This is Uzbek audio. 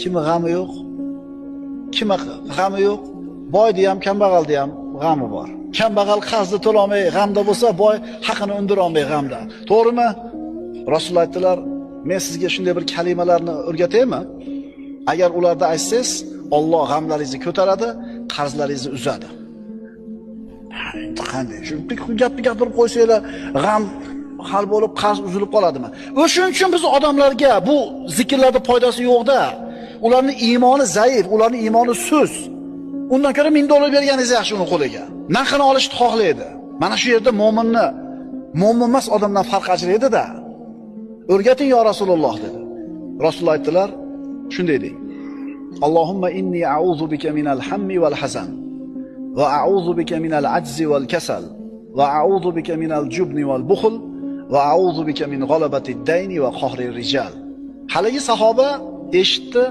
Kimi g'ami yo'q? Kimi g'ami yo'q? Boyda ham, kambag'alda ham g'ami bor. Kambag'al qarzni to'lolmay g'amda bo'lsa, boy haqini undira olmay g'amda. To'g'rimi? Rasululloh aytdilar, men sizga shunday bir kalimalarni o'rgataymi? Agar ularda aytsangiz, Alloh g'amlaringizni ko'taradi, qarzlaringizni uzadi. Qanday? Shu gapni gapirib qo'ysanglar, g'am hal bo'lib, qarz uzilib qoladimi? O'shuning uchun biz odamlarga bu zikrlarda foydasi yo'q-da. Ularning iymoni zaif, ularning iymoni suz. Undan ko'ra $1000 berganingiz yaxshi uning qo'liga. Narxini olishni xohlaydi. Mana shu yerda mo'minni mo'min emas odamdan farq ajraydi-da. O'rgating yo Rasululloh dedi. Rasululloh aytdilar, shunday deng. Allohumma inni a'udhu bika minal hammi wal hazan va a'udhu bika minal ajzi wal kasal va a'udhu bika minal jubni wal bukhl va a'udhu bika min g'alabatid dayni va qahrir rijal. Haligi sahoba eshitdi,